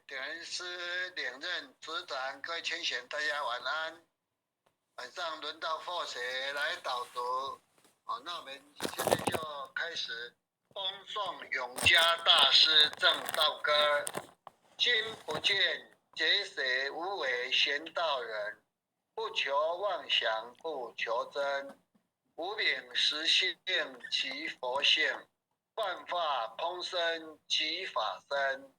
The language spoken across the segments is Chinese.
点人师领任执掌，各位亲贤，大家晚安。晚上轮到佛学来导读，那我们现在就开始恭送永嘉大师正道歌。心不见结舍无为贤道人，不求妄想不求真，无名实性即佛性，幻化空生即法身，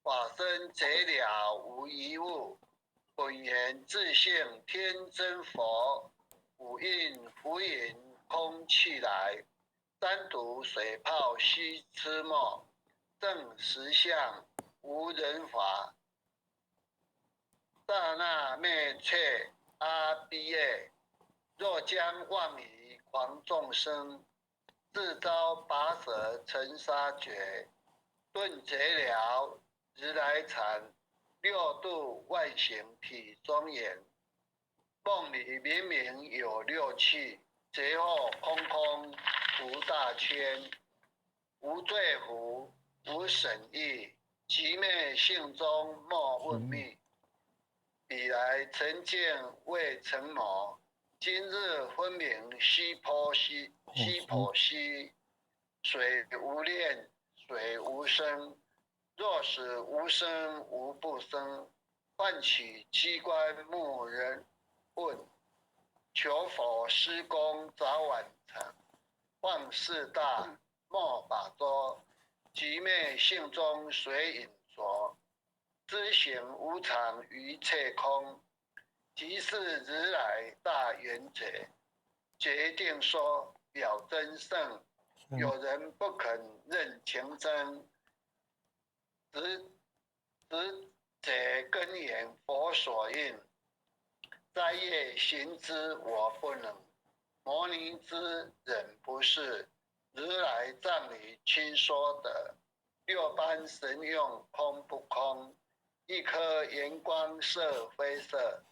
法身贼了无一物，本源自性天真佛，五蕴浮云空气来，三毒水泡须吃沫，正实相无人法，刹那灭却阿鼻耶，若将妄疑狂众生，自招拔舌成杀绝，顿结了如来禅，六度万行体庄严，梦里明明有六气，劫后空空无大千，无罪福无审议，即灭性中莫问密，彼来曾见未曾谋，今日分明须剖析，水无念水无声，若使无声无不生，唤起机关木人问，求佛施功早晚成，万事大莫把捉，即灭性中水隐着，知行无常一切空，即是如来大圆觉，决定说表真圣，有人不肯认情真，直解根源佛所应，斋业行之我不能，摩尼之忍不是，如来藏里亲说的，六般神用空不空，一颗圆光色非色，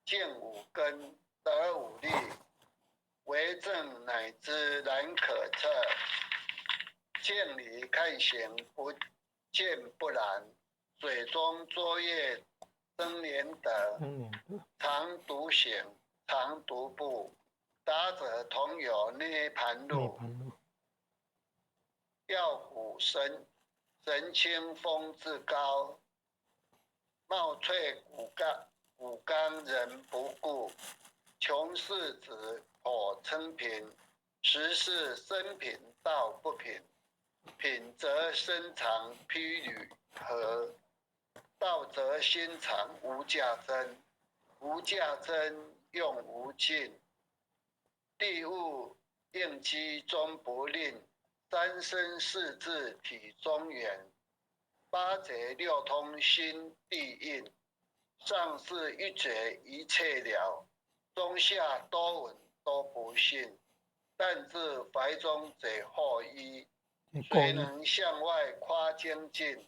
见五根得五力，为证乃知难可测，见理看行不见不然，水中作业真廉德，常独行常独步，达者同有涅盘路，耀虎神清风自高，茂翠骨刚人不顾，穷世子可称贫，实是生贫道不贫，贫则身长披履合，道则心常无价珍，无价珍用无尽，地物应机终不吝，三生四智体中原，八节六通心地印，上士一觉一切了，中下多闻都不信，但自怀中者后依，谁能向外夸精进，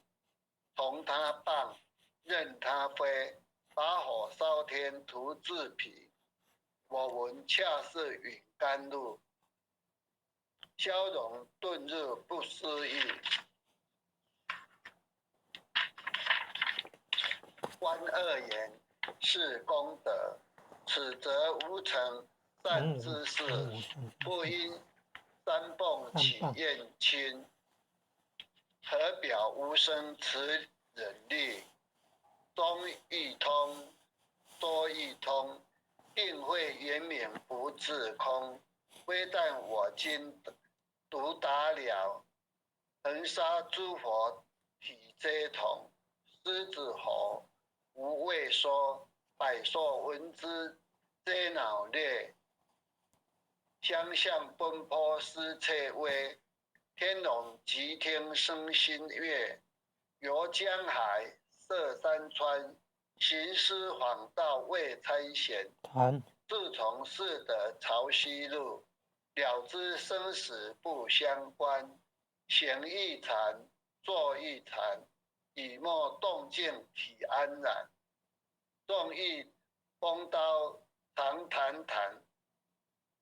从他棒任他飞，把火烧天图自彼，我闻恰是允甘露，消融顿日不思议，观恶言是功德，此则无成善之事，不因三蹦起厌亲，何表无生持忍力，中亦通多亦通，定会圆明不自空，非但我今独达了，恒沙诸佛体皆同，狮子猴无畏说，百兽闻之皆恼裂，相向奔波失切威，天龙即听声心悦，游江海涉山川，行尸晃道未参闲，自从是得潮汐路，了知生死不相关，行一禅坐一禅，以莫动静体安然，纵欲风刀常谈谈，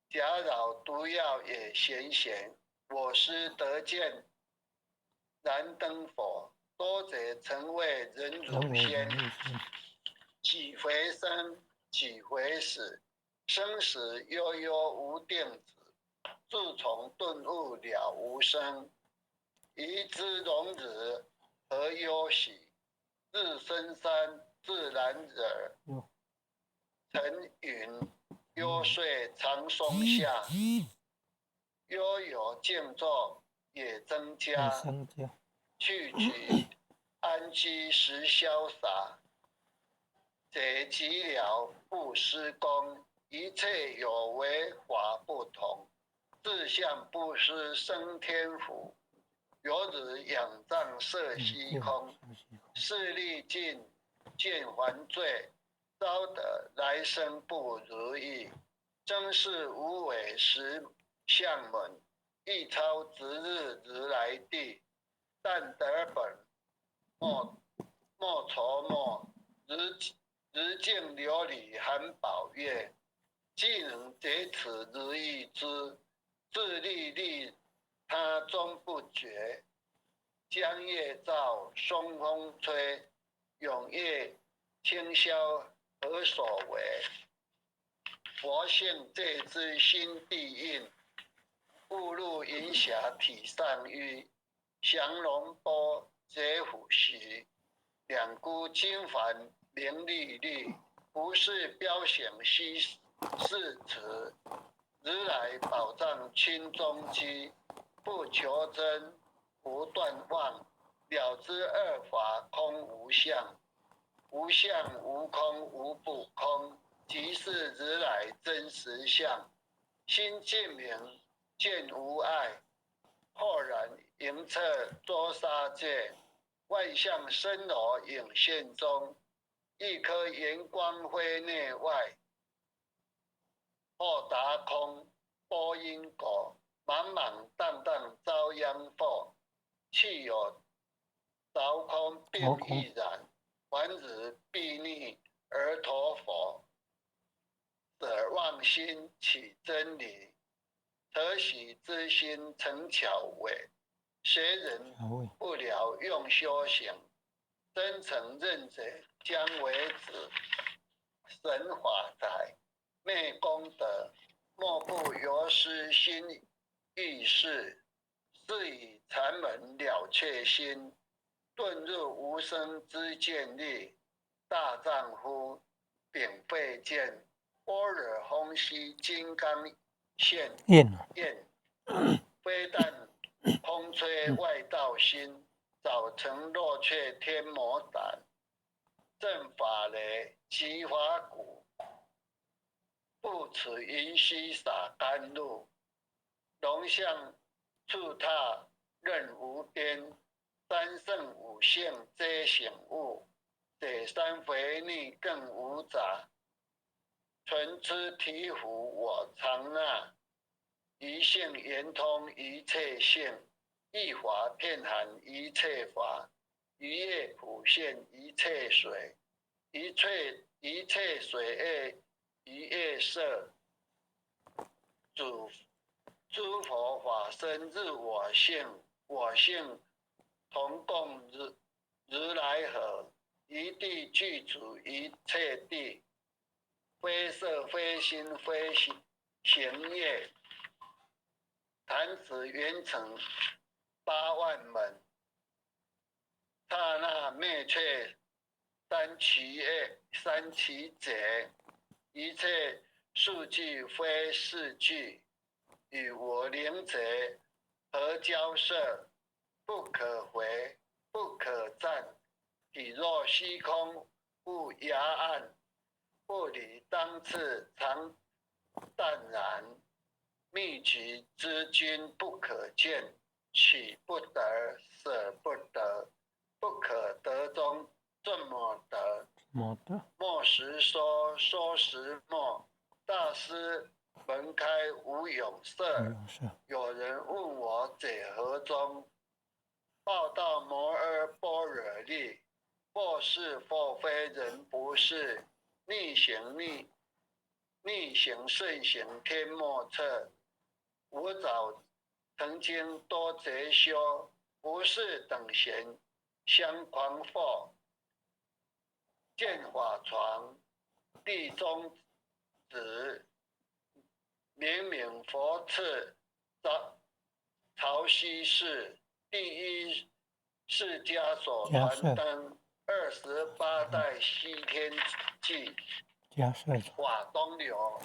假扰毒药也闲闲，我师得见燃灯佛，多多者曾为人乳仙，几回生，几回死，生死悠悠无定止。自从顿悟了无生，疑之容日何忧喜？日深山自然惹，晨云幽睡长松下，悠有静坐也增加。去取安居时潇洒，解寂寥不施功。一切有为法不同，志向不失生天福。有日仰仗射虚空，势力尽见还罪，遭得来生不如意。真是无为实相门，一超值日如来地。但得本莫愁莫，日尽琉璃含宝月。既能解此如意之，自利利他终不绝。江夜照，松风吹，永夜清宵何所为？佛性这支心地印，误入云霞体上淤。降龙波折虎须，两股金环明历历。不是标显虚是词，如来宝藏清中居。不求真，不断妄，了知二法空无相。无相无空无不空，即是如来真实相。心净明，见无碍，豁然迎彻捉杀界。外相深罗影现中，一颗圆光辉内外。豁达空，波因果，茫茫荡荡遭殃祸。气有凿空并亦然，凡日必逆而陀佛。舍妄心起真理，何喜之心成巧伪？学人不了用修行，真诚认者将为止。神法财，昧功德，莫不由私心欲事。是以禅门了却心，遁入无生之见力。大丈夫秉慧见，般若空虚金刚现。非但空吹外道心，早成落却天魔胆。正法雷，其法鼓，不此云虚洒甘露。龙象触踏任无边，三圣五性皆醒悟。解三回逆更无杂，纯知醍醐我常纳。一性圆通一切性，一法遍含一切法。一叶普现一切水，一切水液一叶色。诸佛法身日我性，我性同共如来合。一地具足一切地，非色非心非行业。弹指圆成8万门，刹那灭却三其劫。一切数据非是句，与我灵贼何交涉？不可回，不可战。体若虚空，不崖岸。不理当次，常淡然。秘籍之君不可见，取不得，舍不得。不可得中，这么得？莫实说，说实莫。大师门开无永色。有人问我解何中？报道摩诃般若力。或是或非人不是，逆行顺行天莫测。吾早曾经多贼修，不是等闲相狂佛，见法床，地中子，明明佛赐，潮汐是第一释迦所传灯28代西天记，法东流，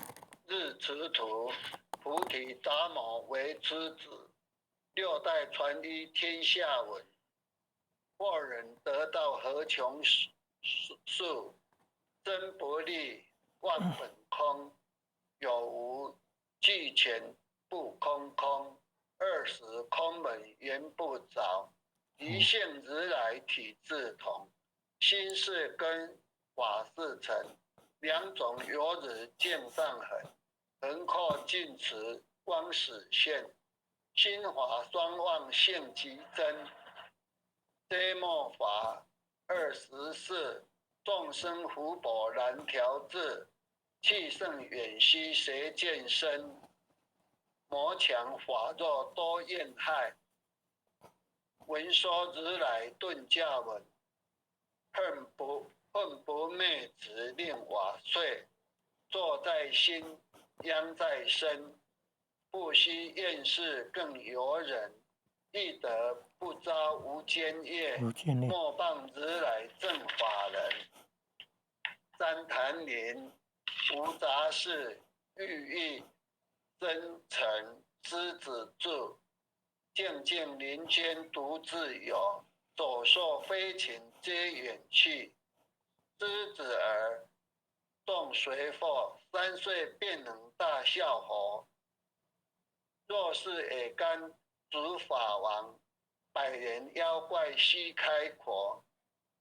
日持图，菩提达摩为之子，6代传一天下闻，或人得道何穷数，真不立，万本空，有无俱全不空空，20空门言不着，一性如来体自同，心是根，法是尘，两种有日见上痕，横阔尽持光始现，心法双旺性极真，遮末法24，众生福薄难调制，气盛远兮谁见身，魔强法弱多怨害，闻说如来顿驾闻，恨不灭直令瓦碎，坐在心，殃在身，不须厌世更尤人，亦得不遭无间业，莫谤如来正法人。三坛林无杂事，欲意真诚狮子住，静静林间独自游，走兽飞禽皆远去，狮子儿众随佛，3岁便能大笑吼。若是也甘主法王，100年妖怪须开口，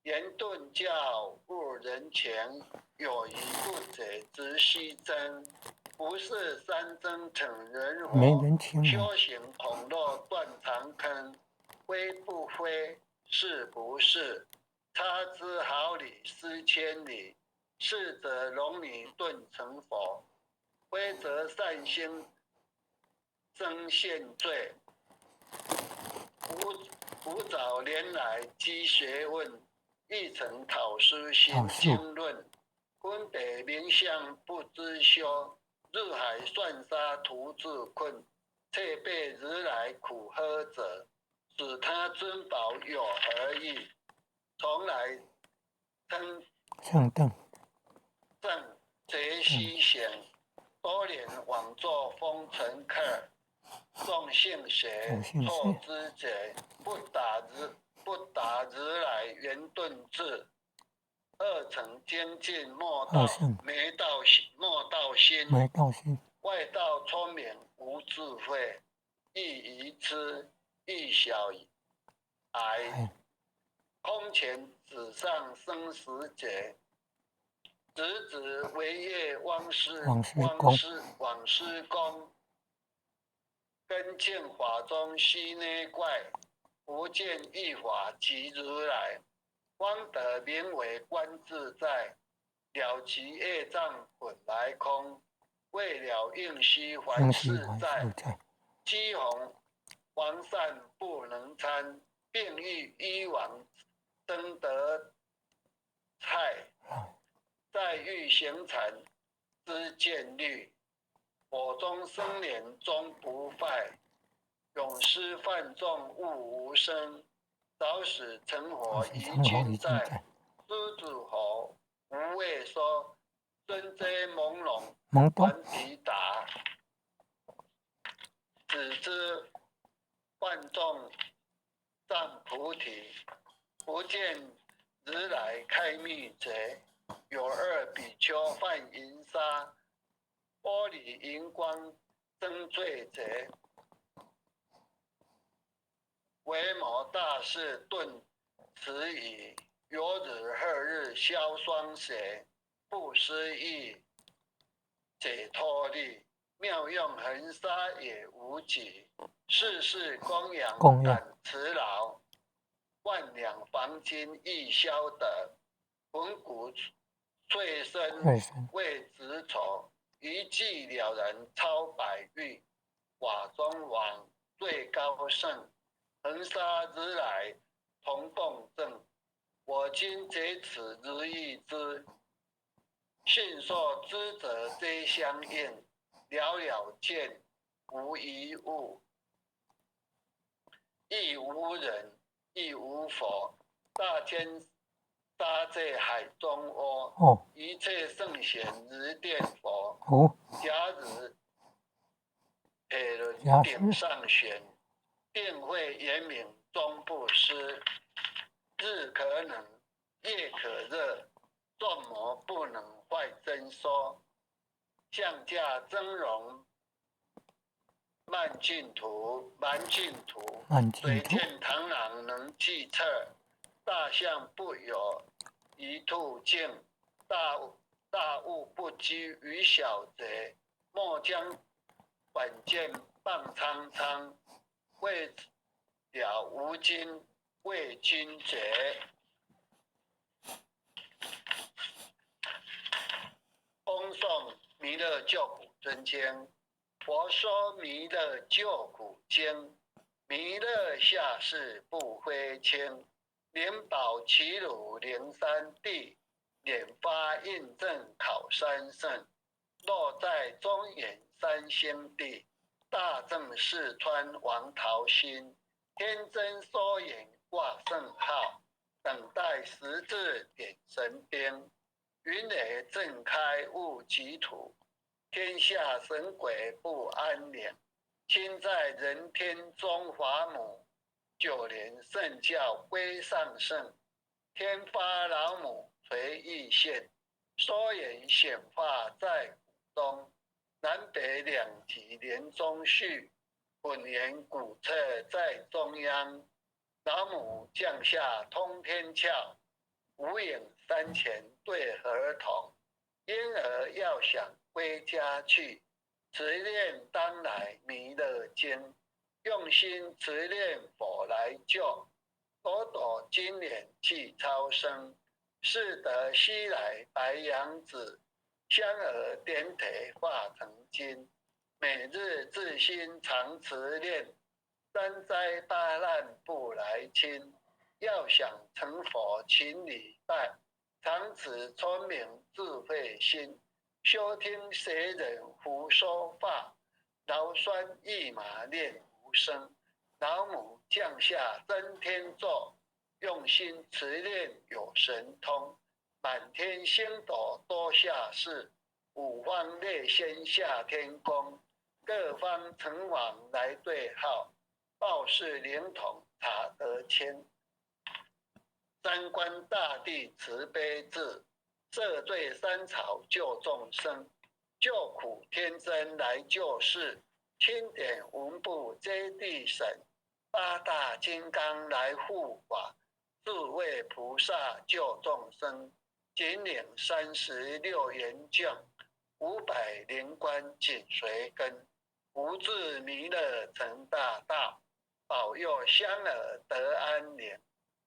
言顿教误人前，有疑不解直须争。不是三增逞人火，修行恐落断肠坑。非不非，是不是？差之毫厘失千里，是则容你顿成佛，非则善心增现罪。吾早年来积学问，亦曾讨师行经论，分别名相不知修，入海算沙徒自困，却被如来苦喝者，使他尊宝有何益？从来称正贼须显，多年枉作风尘客，众性邪错知觉，不达如来圆顿智。2层精进莫道心，外道聪明无智慧，亦愚痴亦小癌，空前纸上生死劫，直为业枉师公，根净法中须内怪，不见一法即如来，方得名为观自在，了其业障本来空，为了应须还世债，积洪王善不能参，并欲依王争得菜，再欲行禅知见律，火中生莲终不坏，永失犯众悟无生，早死成火疑君在，狮子吼无畏说，尊遮朦胧还抵达，只知万众赞菩提，不见如来开密贼，有2比丘犯淫杀，玻璃荧光增罪贼，为谋大事顿此矣，有日赫日消双邪，不思议解脱力，妙用恒沙也无几，世事供养感慈劳，万两黄金亦消得，魂骨碎身为子丑，一计了然超百域，法中王最高圣，恒沙如来同共振。我今藉此日益之，信说知者皆相应，了了见，无一物，亦无人，亦无佛。大千沙界海中窝，一切圣贤日殿佛。假日铁轮顶上悬，定会严明终不失。日可冷，夜可热，众魔不能坏真说。降价增容，慢净土，水见螳螂能计策，大象不有一兔径。大物不居于小贼，莫将短剑棒苍苍。为了无尽为君贼。恭送弥勒救苦真经。佛说弥勒救苦经，弥勒下世不灰轻。灵宝齐鲁灵山地，拈发印证考三圣。落在中原三星地，大正四川王桃心。天真缩眼挂圣号，等待十字点神兵。云雷震开雾极土，天下神鬼不安宁。亲在人天中华母，九年圣教归上圣。天发老母垂玉线，缩眼显化在谷中。南北两极连中续，混元古册在中央。老母降下通天窍，无影山前对河童。婴儿要想归家去，持念当来弥勒经。用心持念佛来救，朵朵金莲去超生。是得西来白羊子，香儿点腿化成金。每日自心常持念，三灾八难不来侵。要想成佛请礼拜，常持聪明智慧心。休听邪人胡说话，劳酸一马念无声。老母降下真天咒，用心持念有神通。满天星斗多下士，五方列仙下天宫。各方城隍来对号，报事灵统查得清。三官大帝慈悲智，赦罪三草救众生。救苦天真来救世，钦点文部接地审。八大金刚来护法，智慧菩萨救众生。紧领36元将，500灵官紧随跟。无智弥勒成大道，保佑香儿得安宁。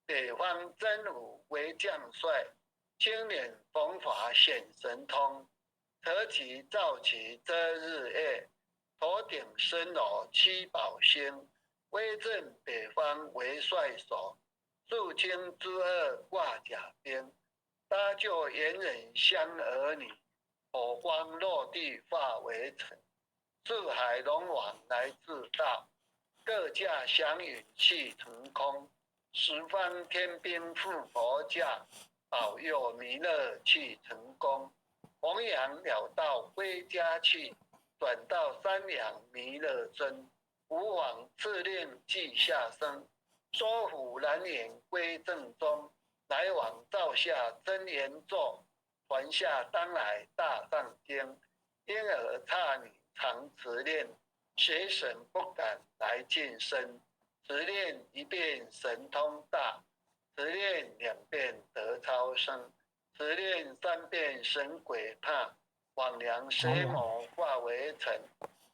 北方真武为将帅，青脸逢法显神通。扯旗造旗遮日月，头顶身偶七宝星。威震北方为帅首，肃清之恶挂甲兵。搭救猿人香儿女，火光落地化为尘。四海龙王来自道，各驾祥云气腾空。十方天兵护佛驾，保佑弥勒去成功。弘扬了道归家去，转到三阳弥勒尊。吾往敕令记下生，说服难言归正宗。来往照下真言咒，传下当来大藏经。婴儿刹女常持念，邪神不敢来近身。持念一遍神通大，持念2遍得超生，持念3遍神鬼怕。往量邪魔化为尘，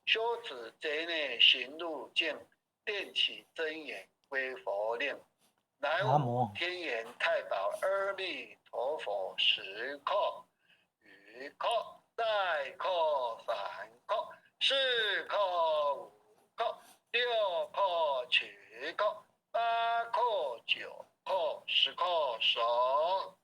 修持贼内行入境，念起真言归佛令。南无天眼太保阿弥陀佛，10叩，5叩，再叩3叩，4叩5叩，6叩7叩，8叩9石叩首。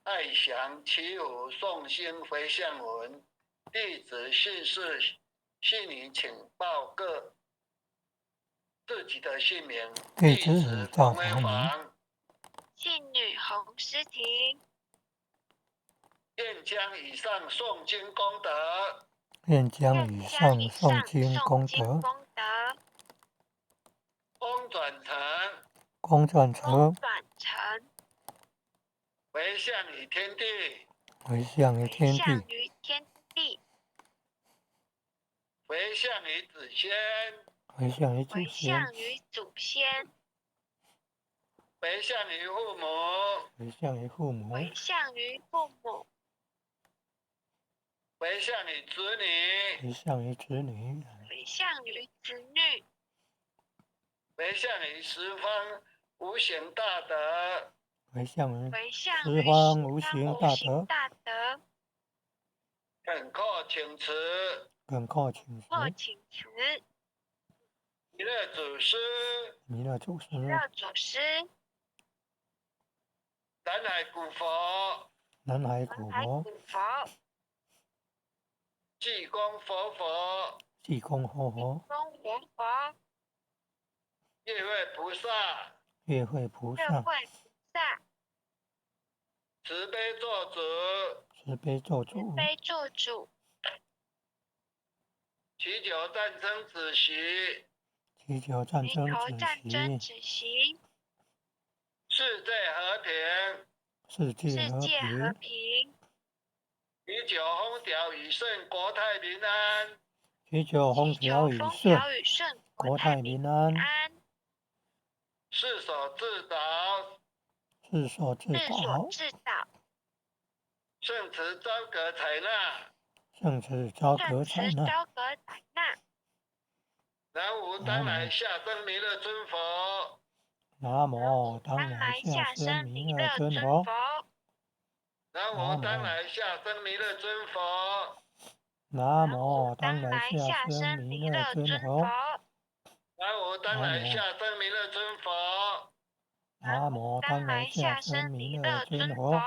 爱降祈福诵经回向文，弟子姓氏姓名，请报各自己的姓名。弟弟子子冯维赵达明，煌，姓女洪诗婷，愿将以上诵经功德愿将愿以将以上诵上经功诵经德功德公转成，公转公成，转成，回向于天地，回向于回天向地，于天地，回向于子仙，回向于祖回先，向于祖先，回向于父母，回向于父母，回向于父母，回向于子女，回向于子女，回向于子女，回向于十方无形大德，回向于回向十于方无十方形大无形德，大德，恳叩请辞，恳叩请或辞，请辞，弥勒祖师，弥勒祖师，热祖师，南海古佛，南海南海古佛，古佛，济公活佛，济公活佛，公活佛，月位菩萨，月会菩社萨，会菩萨，慈悲做主，慈悲做慈主，悲做主，祈求战争止息，祈求战祈求争止战争息，止息，世界和平，世界和世界和平，平，祈求风调雨顺，国泰民安，祈求风祈调雨求风顺，调雨顺，国国泰泰民民安，安，世所自导，世所自世所导，自导，圣慈昭格采纳。圣慈昭圣格采纳。慈昭格采纳。南无当来下生弥勒尊佛，南无当当来来下下生生弥弥勒勒尊尊佛，佛，南无当来下生弥勒尊佛，南无当当来来下下生生弥弥勒勒尊尊佛，佛，南无当来下生弥勒尊佛。南无当当来来下下生生弥勒弥勒尊尊佛。佛。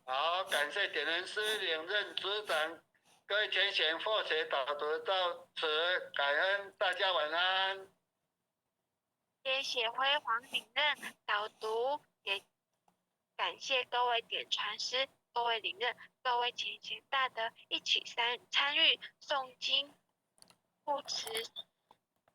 好，感谢点人师领任组长，各位前贤或学导读到此，感恩大家晚安。谢谢辉煌领任导读，也感谢各位点传师、各位领任、各位前贤大德一起参与诵经护持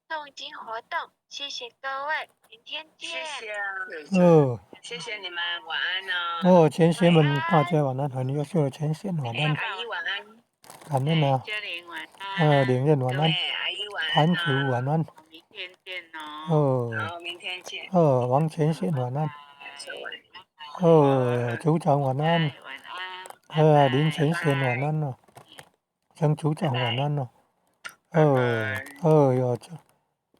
诵经活动，谢谢各位，明天见。谢谢啊，哦谢谢你们，晚安哦。哦，前贤们，大家晚安，很优秀的前贤晚安，阿姨晚安，感恩啊，嘉玲晚安，领任晚对，安，阿姨晚坛安主晚安，明天见哦。哦好，明天见。王前贤晚安，说晚安。组长晚安，晚安，林前贤晚安哦，曾组长晚安哦，哟，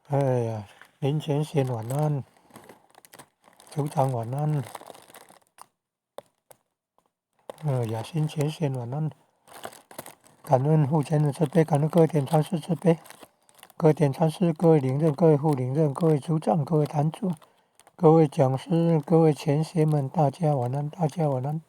哎呀，林前贤晚安，组长晚安，雅欣前贤晚安，感恩护前的慈悲，感恩各位点传师慈悲，各位点传师，各位领任，各位副领任，各位组长，各位坛主，各位讲师，各位前贤们，大家晚安，大家晚安。